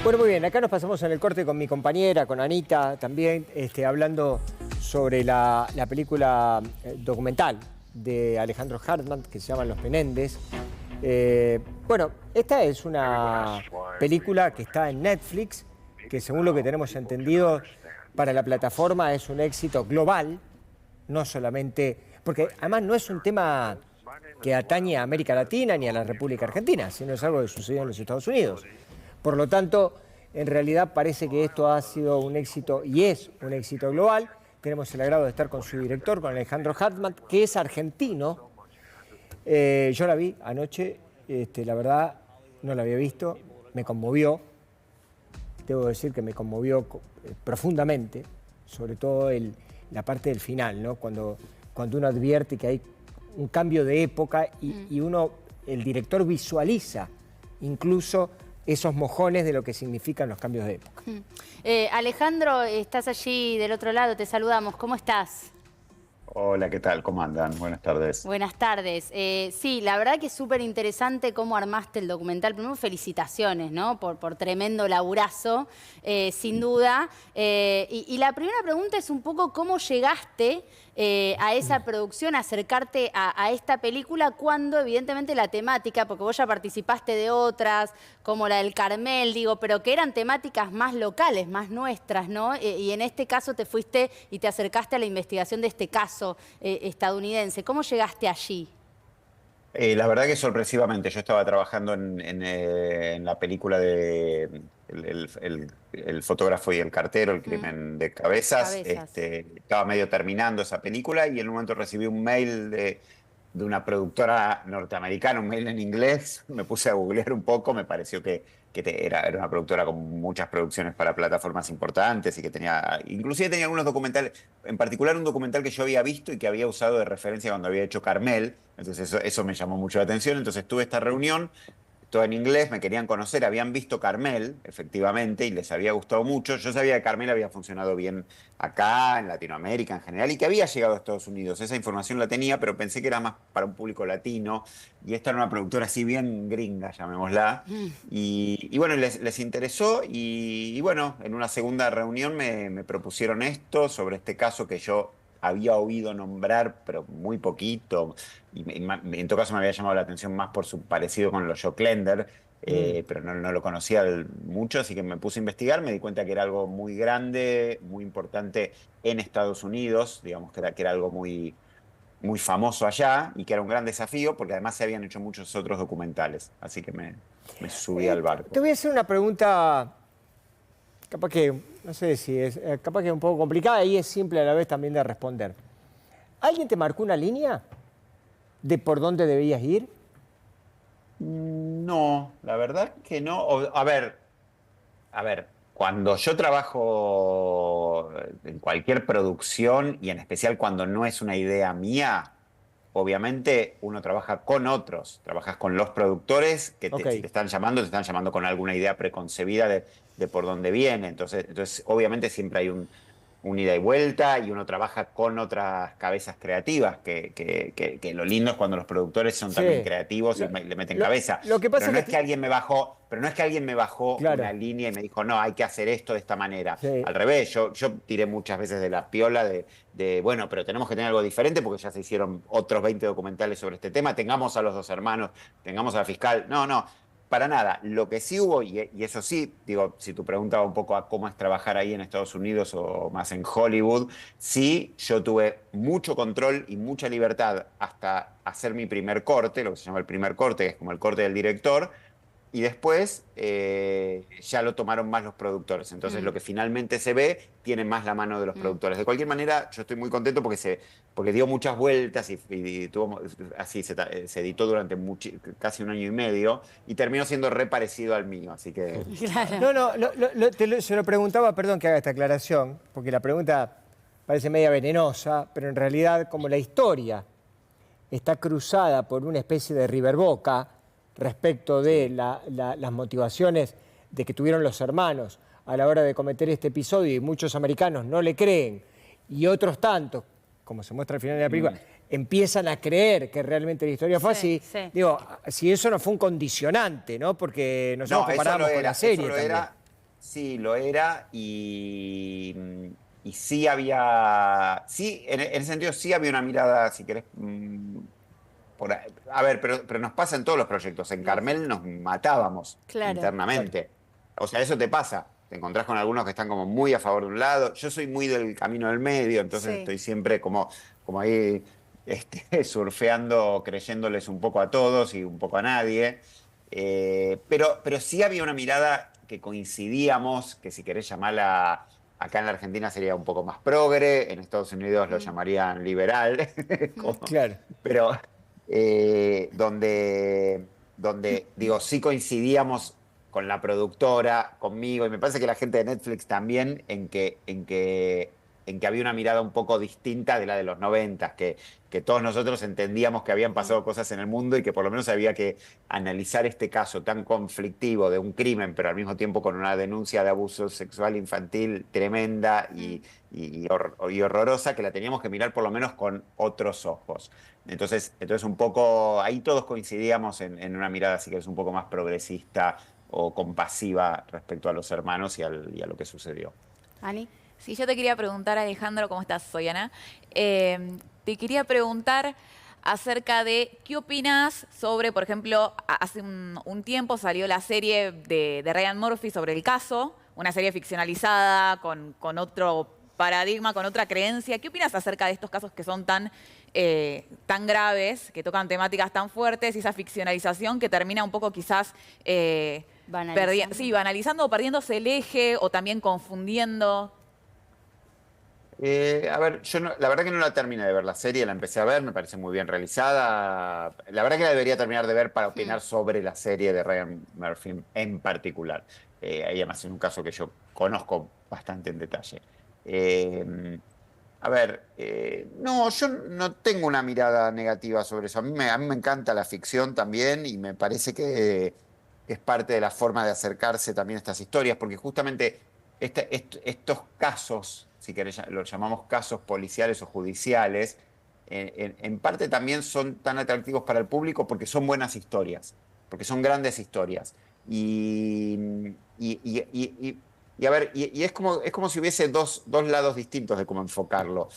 Bueno, muy bien, acá nos pasamos en el corte con mi compañera, con Anita, también hablando sobre la película documental de Alejandro Hartman, que se llama Los Menéndez. Bueno, esta es una película que está en Netflix, que según lo que tenemos entendido, para la plataforma es un éxito global, no solamente... Porque además no es un tema que atañe a América Latina ni a la República Argentina, sino es algo que sucedió en los Estados Unidos. Por lo tanto, en realidad parece que esto ha sido un éxito y es un éxito global. Tenemos el agrado de estar con su director, con Alejandro Hartman, que es argentino. Yo la vi anoche, la verdad no la había visto, me conmovió. Debo decir que me conmovió profundamente, sobre todo la parte del final, ¿no? Cuando uno advierte que hay un cambio de época y el director visualiza incluso esos mojones de lo que significan los cambios de época. Alejandro, estás allí del otro lado, te saludamos. ¿Cómo estás? Hola, ¿qué tal? ¿Cómo andan? Buenas tardes. Buenas tardes. Sí, la verdad que es súper interesante cómo armaste el documental. Primero, felicitaciones, ¿no? Por tremendo laburazo, sin duda. Y la primera pregunta es un poco cómo llegaste a esa producción, a acercarte a esta película, cuando evidentemente la temática, porque vos ya participaste de otras, como la del Carmel, digo, pero que eran temáticas más locales, más nuestras, ¿no? Y en este caso te fuiste y te acercaste a la investigación de este caso estadounidense. ¿Cómo llegaste allí? La verdad que sorpresivamente, yo estaba trabajando en la película de el fotógrafo y el cartero, El crimen de Cabezas. Estaba medio terminando esa película y en un momento recibí un mail de una productora norteamericana, un mail en inglés. Me puse a googlear un poco, me pareció que era una productora con muchas producciones para plataformas importantes y que inclusive tenía algunos documentales, en particular un documental que yo había visto y que había usado de referencia cuando había hecho Carmel. Entonces eso me llamó mucho la atención. Entonces tuve esta reunión, todo en inglés, me querían conocer, habían visto Carmel, efectivamente, y les había gustado mucho. Yo sabía que Carmel había funcionado bien acá, en Latinoamérica en general, y que había llegado a Estados Unidos. Esa información la tenía, pero pensé que era más para un público latino, y esta era una productora así bien gringa, llamémosla. Y bueno, les interesó, y bueno, en una segunda reunión me propusieron esto, sobre este caso que yo había oído nombrar, pero muy poquito, y en todo caso me había llamado la atención más por su parecido con los Joclender, pero no lo conocía mucho, así que me puse a investigar, me di cuenta que era algo muy grande, muy importante en Estados Unidos, digamos que era algo muy, muy famoso allá y que era un gran desafío, porque además se habían hecho muchos otros documentales, así que me subí al barco. Te voy a hacer una pregunta, capaz que, no sé si es, capaz que es un poco complicada y es simple a la vez también de responder. ¿Alguien te marcó una línea de por dónde debías ir? No, la verdad que no. A ver, cuando yo trabajo en cualquier producción y en especial cuando no es una idea mía, obviamente uno trabaja con otros, trabajas con los productores que si te están llamando con alguna idea preconcebida de por dónde viene. Entonces, obviamente siempre hay un ida y vuelta y uno trabaja con otras cabezas creativas, que lo lindo es cuando los productores son también creativos y le meten cabeza. Lo que pasa pero no es que alguien me bajó, una línea y me dijo, no, hay que hacer esto de esta manera. Sí. Al revés, yo tiré muchas veces de la piola bueno, pero tenemos que tener algo diferente porque ya se hicieron otros 20 documentales sobre este tema, tengamos a los dos hermanos, tengamos a la fiscal. No, para nada. Lo que sí hubo, y eso sí, digo, si tu pregunta va un poco a cómo es trabajar ahí en Estados Unidos o más en Hollywood, sí, yo tuve mucho control y mucha libertad hasta hacer mi primer corte, lo que se llama el primer corte, que es como el corte del director, y después ya lo tomaron más los productores. Entonces lo que finalmente se ve tiene más la mano de los productores. De cualquier manera, yo estoy muy contento porque dio muchas vueltas y tuvo, así se editó durante casi un año y medio y terminó siendo re parecido al mío. Así que... Claro. Se lo preguntaba, perdón que haga esta aclaración, porque la pregunta parece media venenosa, pero en realidad como la historia está cruzada por una especie de River Boca, respecto de las motivaciones de que tuvieron los hermanos a la hora de cometer este episodio y muchos americanos no le creen y otros tantos, como se muestra al final de la película, empiezan a creer que realmente la historia fue así. Digo, si eso no fue un condicionante, ¿no? Porque nosotros comparamos con la serie también. sí, lo era y sí había, sí, en ese sentido sí había una mirada, si querés, a ver, pero nos pasa en todos los proyectos. En Lógico. Carmel nos matábamos Claro. Claro. internamente. O sea, eso te pasa. Te encontrás con algunos que están como muy a favor de un lado. Yo soy muy del camino del medio, entonces Sí. estoy siempre como ahí surfeando, creyéndoles un poco a todos y un poco a nadie. Pero sí había una mirada que coincidíamos, que si querés llamarla, acá en la Argentina sería un poco más progre, en Estados Unidos lo Mm, llamarían liberal, mm, Claro. pero donde, digo, sí coincidíamos con la productora, conmigo, y me parece que la gente de Netflix también, en que había una mirada un poco distinta de la de los 90, que todos nosotros entendíamos que habían mm, pasado cosas en el mundo y que por lo menos había que analizar este caso tan conflictivo de un crimen, pero al mismo tiempo con una denuncia de abuso sexual infantil tremenda mm. y horrorosa, que la teníamos que mirar por lo menos con otros ojos. Entonces un poco, ahí todos coincidíamos en una mirada, así que es un poco más progresista o compasiva respecto a los hermanos y a lo que sucedió. Ani. Sí, yo te quería preguntar, Alejandro, ¿cómo estás? Soy Ana. Te quería preguntar acerca de qué opinas sobre, por ejemplo, hace un tiempo salió la serie de Ryan Murphy sobre el caso, una serie ficcionalizada con otro paradigma, con otra creencia. ¿Qué opinas acerca de estos casos que son tan graves, que tocan temáticas tan fuertes y esa ficcionalización que termina un poco quizás Banalizando. banalizando o perdiéndose el eje o también confundiendo? A ver, la verdad que no la terminé de ver la serie, la empecé a ver, me parece muy bien realizada. La verdad que la debería terminar de ver para Mm. opinar sobre la serie de Ryan Murphy en particular. Ahí además es un caso que yo conozco bastante en detalle. Eh, a ver, no, yo no tengo una mirada negativa sobre eso. A mí me encanta la ficción también y me parece que es parte de la forma de acercarse también a estas historias, porque justamente estos casos, si querés, los llamamos casos policiales o judiciales, en parte también son tan atractivos para el público porque son buenas historias, porque son grandes historias. Y a ver, y es como si hubiese dos lados distintos de cómo enfocarlo.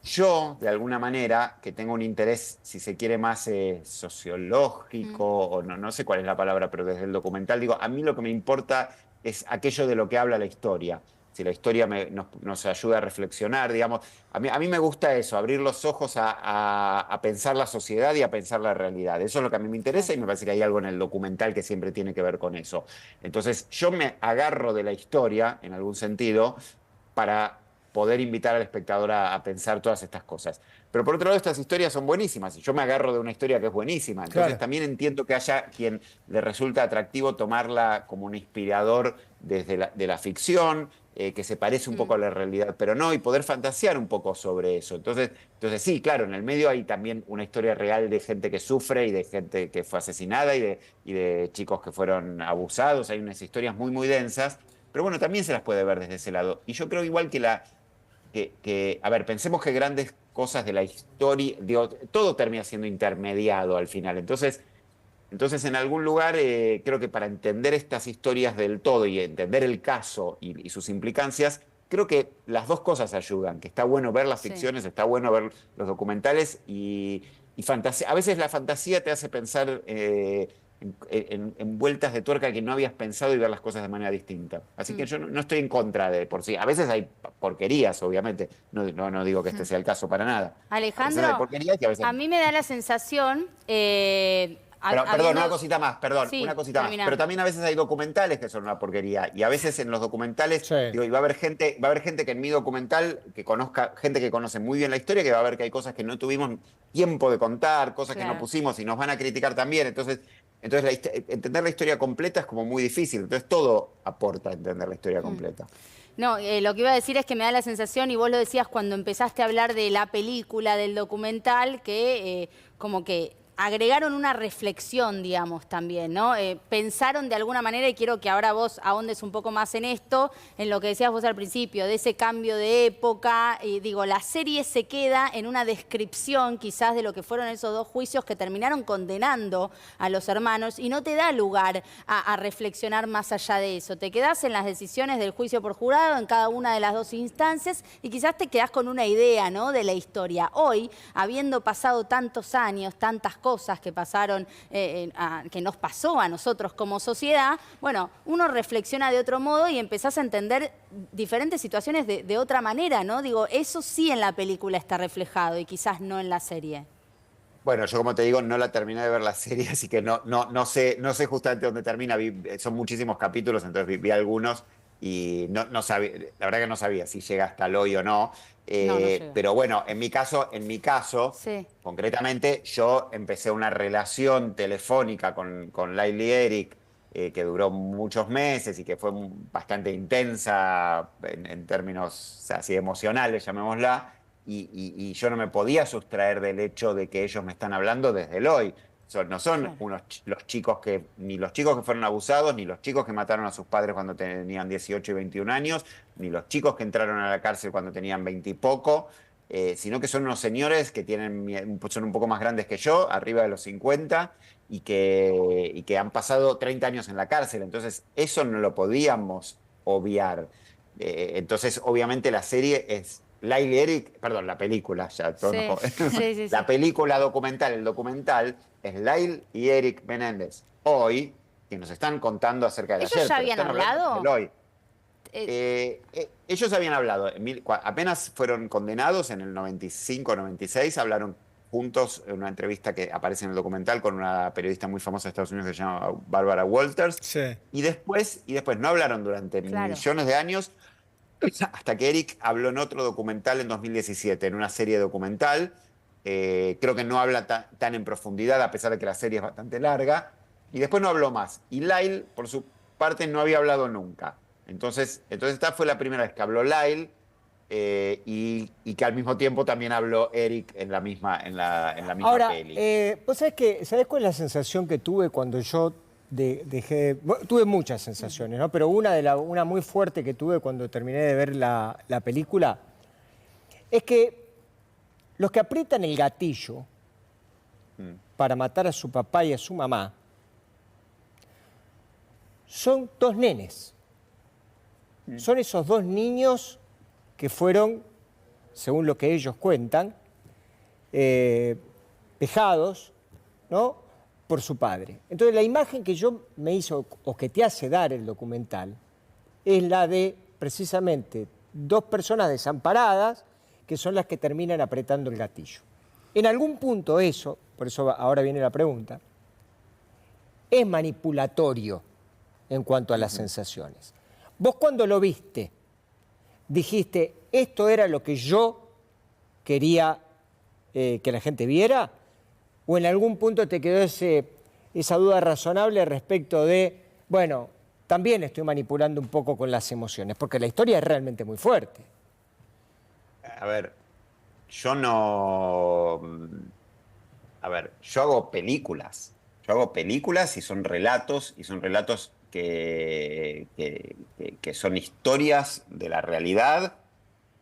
Yo, de alguna manera, que tengo un interés, si se quiere, más Mm. sociológico, o no sé cuál es la palabra, pero desde el documental digo, a mí lo que me importa es aquello de lo que habla la historia. Si la historia nos ayuda a reflexionar, digamos, a mí me gusta eso, abrir los ojos a pensar la sociedad y a pensar la realidad. Eso es lo que a mí me interesa Claro. y me parece que hay algo en el documental que siempre tiene que ver con eso. Entonces, yo me agarro de la historia, en algún sentido, para poder invitar al espectador a pensar todas estas cosas. Pero por otro lado, estas historias son buenísimas y yo me agarro de una historia que es buenísima. Entonces Claro. también entiendo que haya quien le resulta atractivo tomarla como un inspirador de la ficción, que se parece un Mm. poco a la realidad, pero no, y poder fantasear un poco sobre eso. Entonces sí, claro, en el medio hay también una historia real de gente que sufre y de gente que fue asesinada y de chicos que fueron abusados. Hay unas historias muy, muy densas, pero bueno, también se las puede ver desde ese lado. Y yo creo igual a ver, pensemos que grandes cosas de la historia, digo, todo termina siendo intermediado al final. Entonces en algún lugar, creo que para entender estas historias del todo y entender el caso y sus implicancias, creo que las dos cosas ayudan, que está bueno ver las Sí. ficciones, está bueno ver los documentales y fantasía. A veces la fantasía te hace pensar en vueltas de tuerca que no habías pensado y ver las cosas de manera distinta. Así que Mm. yo no estoy en contra de por sí. A veces hay porquerías, obviamente. No digo que este sea el caso para nada. A veces hay Alejandro, porquerías y a veces a no. mí me da la sensación, Pero, perdón, una cosita más, perdón, una Sí, cosita más. termina. Pero también a veces hay documentales que son una porquería. Y a veces en los documentales, Sí. digo, y va a haber gente que en mi documental, que conozca, gente que conoce muy bien la historia, que va a ver que hay cosas que no tuvimos tiempo de contar, cosas que no Claro. pusimos y nos van a criticar también. Entonces entender la historia completa es como muy difícil. Entonces todo aporta a entender la historia completa. No, lo que iba a decir es que me da la sensación, y vos lo decías cuando empezaste a hablar de la película, del documental, que como que agregaron una reflexión, digamos, también, ¿no? Pensaron de alguna manera, y quiero que ahora vos ahondes un poco más en esto, en lo que decías vos al principio, de ese cambio de época. Y digo, la serie se queda en una descripción quizás de lo que fueron esos dos juicios que terminaron condenando a los hermanos y no te da lugar a reflexionar más allá de eso. Te quedás en las decisiones del juicio por jurado en cada una de las dos instancias y quizás te quedás con una idea, ¿no?, de la historia. Hoy, habiendo pasado tantos años, tantas cosas que pasaron, que nos pasó a nosotros como sociedad, bueno, uno reflexiona de otro modo y empezás a entender diferentes situaciones de otra manera, ¿no? Digo, eso sí en la película está reflejado y quizás no en la serie. Bueno, yo como te digo, no la terminé de ver la serie, así que no sé justamente dónde termina. Son muchísimos capítulos, entonces vi algunos y no sabía, la verdad que no sabía si llega hasta el hoy o no. No llega. Pero bueno, en mi caso, Sí. concretamente, yo empecé una relación telefónica con Laili Eric, que duró muchos meses y que fue bastante intensa en términos así emocionales, llamémosla. Y yo no me podía sustraer del hecho de que ellos me están hablando desde el hoy. No son Claro. los chicos ni los chicos que fueron abusados, ni los chicos que mataron a sus padres cuando tenían 18 y 21 años, ni los chicos que entraron a la cárcel cuando tenían 20 y poco, sino que son unos señores que son un poco más grandes que yo, arriba de los 50, y que han pasado 30 años en la cárcel. Entonces, eso no lo podíamos obviar. Entonces, obviamente, la serie es Laili Eric, perdón, la película, ya todo Sí, sí. la película documental, el documental es Laili y Eric Menéndez. Hoy, que nos están contando acerca de ¿Ellos ayer, ya pero habían están hablando hablado? del hoy. Eh, Ellos habían hablado, apenas fueron condenados en el 95, 96, hablaron juntos en una entrevista que aparece en el documental con una periodista muy famosa de Estados Unidos que se llama Barbara Walters. Sí. Y después no hablaron durante Claro. millones de años, hasta que Eric habló en otro documental en 2017, en una serie documental. Creo que no habla tan en profundidad, a pesar de que la serie es bastante larga. Y después no habló más. Y Lyle, por su parte, no había hablado nunca. Entonces esta fue la primera vez que habló Lyle, y que al mismo tiempo también habló Eric en la misma Ahora, peli. vos sabés cuál es la sensación que tuve cuando yo dejé. Bueno, tuve muchas sensaciones, ¿no? Pero una muy fuerte que tuve cuando terminé de ver la película es que los que aprietan el gatillo para matar a su papá y a su mamá son dos nenes. Son esos dos niños que fueron, según lo que ellos cuentan, dejados, ¿no?, por su padre. Entonces la imagen que yo me hizo, o que te hace dar el documental, es la de precisamente dos personas desamparadas que son las que terminan apretando el gatillo. En algún punto eso, por eso ahora viene la pregunta, es manipulatorio en cuanto a las sensaciones. Vos cuando lo viste, dijiste, ¿esto era lo que yo quería que la gente viera? ¿O en algún punto te quedó esa duda razonable respecto de, bueno, también estoy manipulando un poco con las emociones? Porque la historia es realmente muy fuerte. A ver, yo no... A ver, yo hago películas. Yo hago películas y son relatos que son historias de la realidad,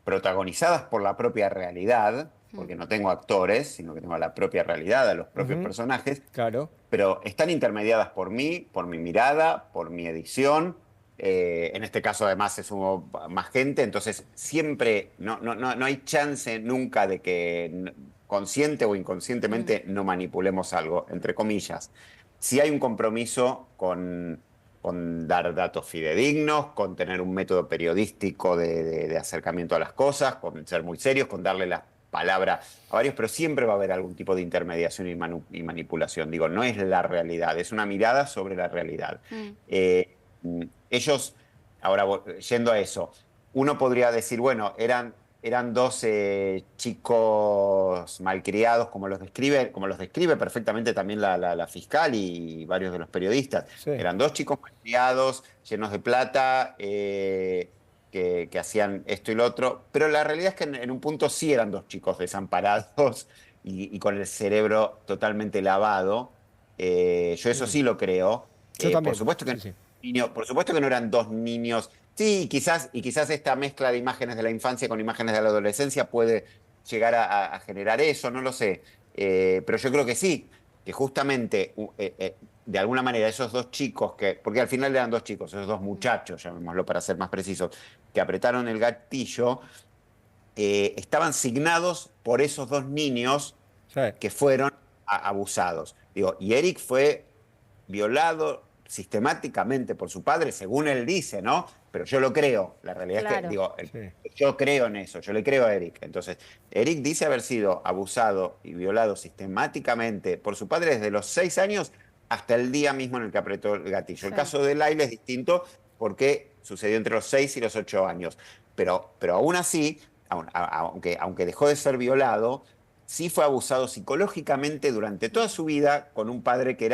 protagonizadas por la propia realidad, porque no tengo actores, sino que tengo a la propia realidad, a los propios personajes, Claro. pero están intermediadas por mí, por mi mirada, por mi edición. En este caso, además, se sumó más gente, entonces siempre no hay chance nunca de que consciente o inconscientemente no manipulemos algo, entre comillas. Si hay un compromiso con dar datos fidedignos, con tener un método periodístico de acercamiento a las cosas, con ser muy serios, con darle la palabra a varios, pero siempre va a haber algún tipo de intermediación y manipulación. Digo, no es la realidad, es una mirada sobre la realidad. Ellos, ahora yendo a eso, uno podría decir, bueno, eran 12 chicos malcriados, como los describe perfectamente también la fiscal y varios de los periodistas. Sí. Eran 2 chicos malcriados, llenos de plata, que hacían esto y lo otro, pero la realidad es que en un punto sí eran 2 chicos desamparados, y con el cerebro totalmente lavado. Yo eso sí lo creo. Yo también. Por supuesto que, Sí, sí. por supuesto que no eran dos niños. Sí, y quizás esta mezcla de imágenes de la infancia con imágenes de la adolescencia puede llegar a generar eso, no lo sé. Pero yo creo que sí, que justamente de alguna manera esos dos chicos, porque al final eran dos chicos, esos dos muchachos, llamémoslo para ser más precisos, que apretaron el gatillo, estaban signados por esos dos niños Sí. que fueron abusados. Digo, y Eric fue violado sistemáticamente por su padre, según él dice, ¿no? Pero yo lo creo. La realidad es que, Claro. digo, Sí. yo creo en eso, yo le creo a Eric. Entonces, Eric dice haber sido abusado y violado sistemáticamente por su padre desde los 6 años hasta el día mismo en el que apretó el gatillo. El Sí. caso de Laila es distinto porque sucedió entre los 6 y los 8 años. Pero aún así, aunque dejó de ser violado, sí fue abusado psicológicamente durante toda su vida con un padre que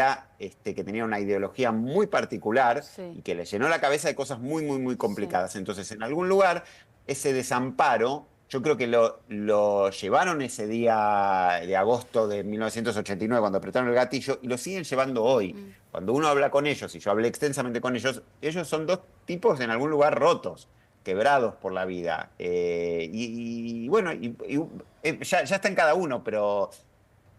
tenía una ideología muy particular Sí. y que le llenó la cabeza de cosas muy, muy, muy complicadas. Entonces, en algún lugar, ese desamparo, yo creo que lo llevaron ese día de agosto de 1989 cuando apretaron el gatillo y lo siguen llevando hoy. Cuando uno habla con ellos, y yo hablé extensamente con ellos son dos tipos en algún lugar rotos, quebrados por la vida. Y bueno, ya está en cada uno, pero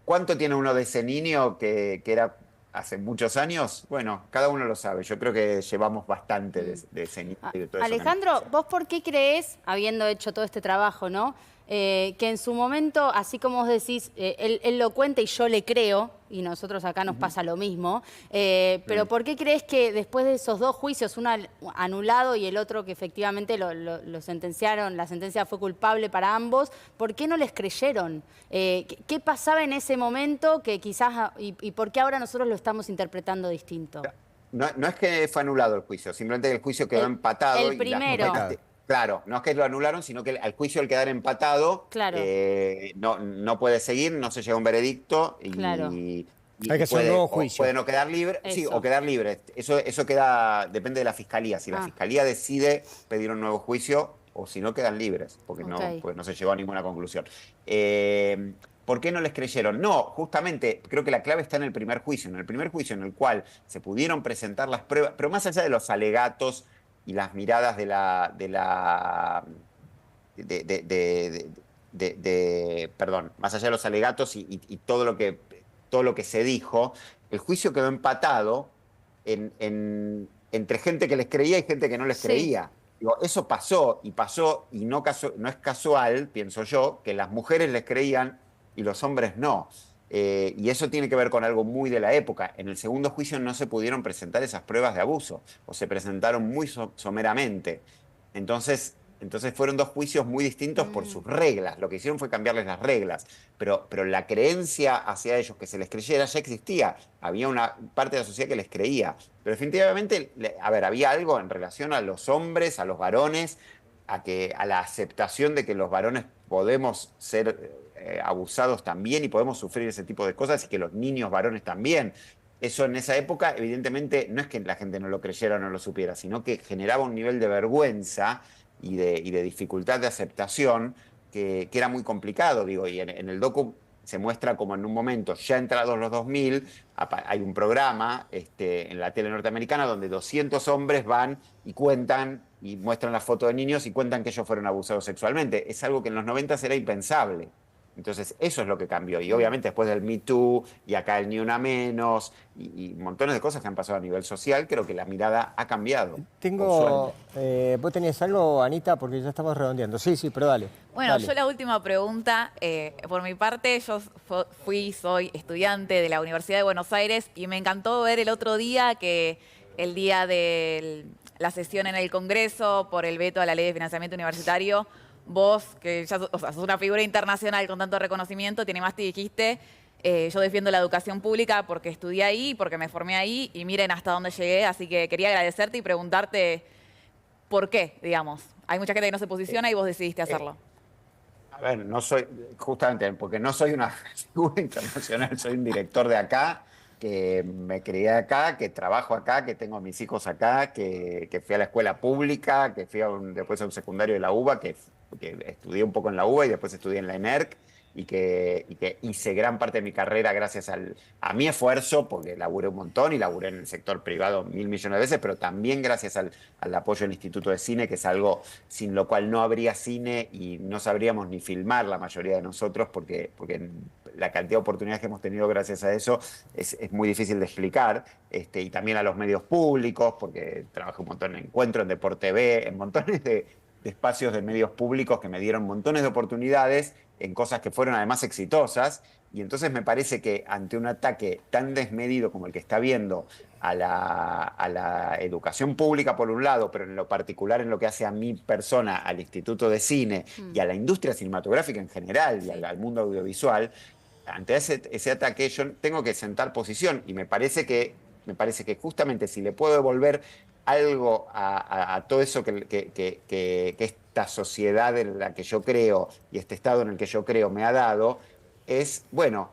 ¿cuánto tiene uno de ese niño que era hace muchos años? Bueno, cada uno lo sabe. Yo creo que llevamos bastante de ese niño y de todo eso que nos Alejandro, pasó. ¿vos por qué crees, habiendo hecho todo este trabajo, ¿no? Que en su momento, así como vos decís, él lo cuenta y yo le creo, y nosotros acá nos pasa lo mismo, pero ¿por qué crees que después de esos dos juicios, uno anulado y el otro que efectivamente lo sentenciaron, la sentencia fue culpable para ambos, ¿por qué no les creyeron? ¿Qué pasaba en ese momento que quizás, y por qué ahora nosotros lo estamos interpretando distinto? No es que fue anulado el juicio, simplemente que el juicio quedó empatado. el y primero. Claro, no es que lo anularon, sino que al juicio al quedar empatado Claro. no puede seguir, no se llega a un veredicto y, Claro. y Hay que hacer un nuevo juicio. puede no quedar libre. Sí, Eso. o quedar libre. Eso depende de la fiscalía. Si la fiscalía decide pedir un nuevo juicio o si no quedan libres, porque no se llegó a ninguna conclusión. ¿Por qué no les creyeron? No, justamente creo que la clave está en el primer juicio. En el primer juicio en el cual se pudieron presentar las pruebas, pero más allá de los alegatos y las miradas perdón, más allá de los alegatos y todo lo que se dijo, el juicio quedó empatado entre gente que les creía y gente que no les creía. Digo, eso pasó y no es casual, pienso yo, que las mujeres les creían y los hombres no. Y eso tiene que ver con algo muy de la época. En el segundo juicio no se pudieron presentar esas pruebas de abuso, o se presentaron muy someramente. Entonces fueron dos juicios muy distintos por sus reglas. Lo que hicieron fue cambiarles las reglas. Pero la creencia hacia ellos que se les creyera ya existía. Había una parte de la sociedad que les creía. Pero definitivamente, había algo en relación a los hombres, a los varones, a la aceptación de que los varones podemos ser abusados también y podemos sufrir ese tipo de cosas y que los niños varones también. Eso en esa época, evidentemente, no es que la gente no lo creyera o no lo supiera, sino que generaba un nivel de vergüenza y de dificultad de aceptación que era muy complicado, digo, y en el docu se muestra como en un momento, ya entrados los 2000, hay un programa en la tele norteamericana donde 200 hombres van y cuentan y muestran la foto de niños y cuentan que ellos fueron abusados sexualmente. Es algo que en los 90 era impensable. Entonces, eso es lo que cambió. Y obviamente después del Me Too y acá el Ni Una Menos y montones de cosas que han pasado a nivel social, creo que la mirada ha cambiado. ¿Vos tenías algo, Anita? Porque ya estamos redondeando. Sí, pero dale. Bueno, dale. yo la última pregunta, por mi parte, yo soy estudiante de la Universidad de Buenos Aires y me encantó ver el otro día que el día de la sesión en el Congreso por el veto a la Ley de Financiamiento Universitario, vos, que ya sos una figura internacional con tanto reconocimiento, te animaste y dijiste, yo defiendo la educación pública porque estudié ahí, porque me formé ahí y miren hasta dónde llegué. Así que quería agradecerte y preguntarte por qué, digamos. Hay mucha gente que no se posiciona y vos decidiste hacerlo. A ver, no soy, justamente porque no soy una figura internacional, soy un director de acá, que me crié acá, que trabajo acá, que tengo a mis hijos acá, que fui a la escuela pública, que fui después a un secundario de la UBA, que estudié un poco en la UBA y después estudié en la ENERC. y que hice gran parte de mi carrera gracias a mi esfuerzo, porque laburé un montón y laburé en el sector privado 1.000 millones de veces, pero también gracias al apoyo del Instituto de Cine, que es algo sin lo cual no habría cine y no sabríamos ni filmar la mayoría de nosotros, porque la cantidad de oportunidades que hemos tenido gracias a eso es muy difícil de explicar, y también a los medios públicos, porque trabajé un montón en Encuentro, en Deporte TV, en montones de espacios de medios públicos que me dieron montones de oportunidades en cosas que fueron además exitosas, y entonces me parece que ante un ataque tan desmedido como el que está habiendo a la educación pública por un lado, pero en lo particular en lo que hace a mi persona, al Instituto de Cine y a la industria cinematográfica en general y al mundo audiovisual, ante ese ataque yo tengo que sentar posición, y me parece que justamente si le puedo devolver algo a todo eso que esta sociedad en la que yo creo y este estado en el que yo creo me ha dado, es, bueno,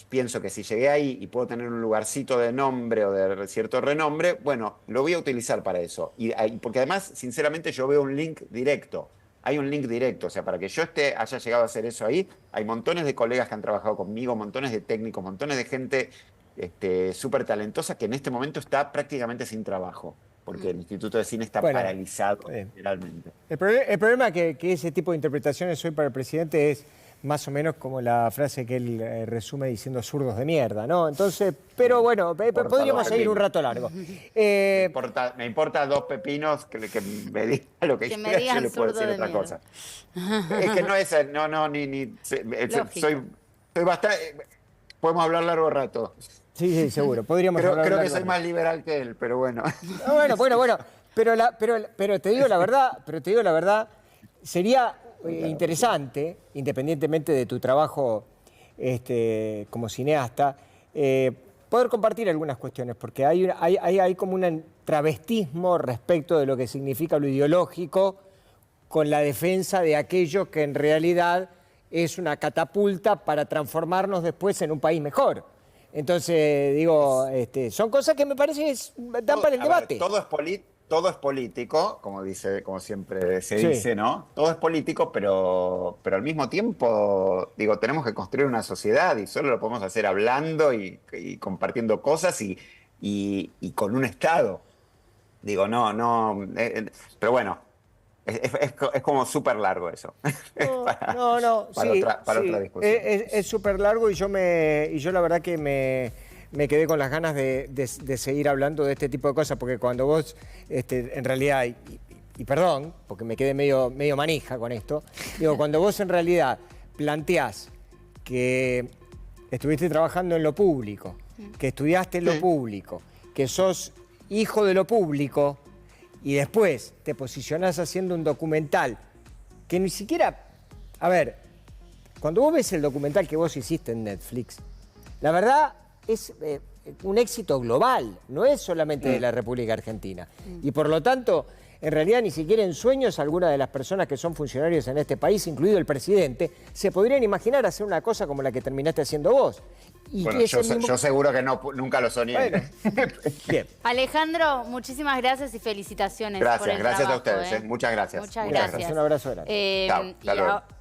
pienso que si llegué ahí y puedo tener un lugarcito de nombre o de cierto renombre, bueno, lo voy a utilizar para eso. Porque además, sinceramente, yo veo un link directo. Hay un link directo, o sea, para que yo haya llegado a hacer eso ahí, hay montones de colegas que han trabajado conmigo, montones de técnicos, montones de gente súper talentosa que en este momento está prácticamente sin trabajo, porque el Instituto de Cine está paralizado, literalmente. El problema que ese tipo de interpretaciones hoy para el presidente es más o menos como la frase que él resume diciendo zurdos de mierda, ¿no? Entonces, pero bueno, podríamos seguir un rato largo. Me importa dos pepinos que me digan lo que quiera, yo le puedo decir otra cosa. Es que no es, soy bastante, podemos hablar largo rato. Sí, seguro, podríamos hablar creo largo. que soy más liberal que él, pero bueno. Bueno, pero te digo la verdad, sería interesante, independientemente de tu trabajo como cineasta, poder compartir algunas cuestiones, porque hay como un travestismo respecto de lo que significa lo ideológico con la defensa de aquello que en realidad es una catapulta para transformarnos después en un país mejor. Entonces, digo, son cosas que me parece que dan para el debate. Todo es político, como siempre se dice, ¿no? Todo es político, pero al mismo tiempo, digo, tenemos que construir una sociedad y solo lo podemos hacer hablando y compartiendo cosas y con un Estado. Digo, pero bueno, es como súper largo eso. para otra discusión. Es súper largo y yo la verdad que me quedé con las ganas de seguir hablando de este tipo de cosas, porque cuando vos, en realidad, y perdón, porque me quedé medio manija con esto, digo, cuando vos en realidad planteás que estuviste trabajando en lo público, que estudiaste en lo público, que sos hijo de lo público, y después te posicionás haciendo un documental que ni siquiera... A ver, cuando vos ves el documental que vos hiciste en Netflix, la verdad es un éxito global, no es solamente de la República Argentina. Y por lo tanto, en realidad ni siquiera en sueños algunas de las personas que son funcionarios en este país, incluido el presidente, se podrían imaginar hacer una cosa como la que terminaste haciendo vos. Y bueno, yo seguro que nunca lo soñé. Bueno. Bien. Alejandro, muchísimas gracias y felicitaciones por el Gracias trabajo, a ustedes. Muchas gracias. Muchas gracias. Un abrazo grande. Chao, hasta luego.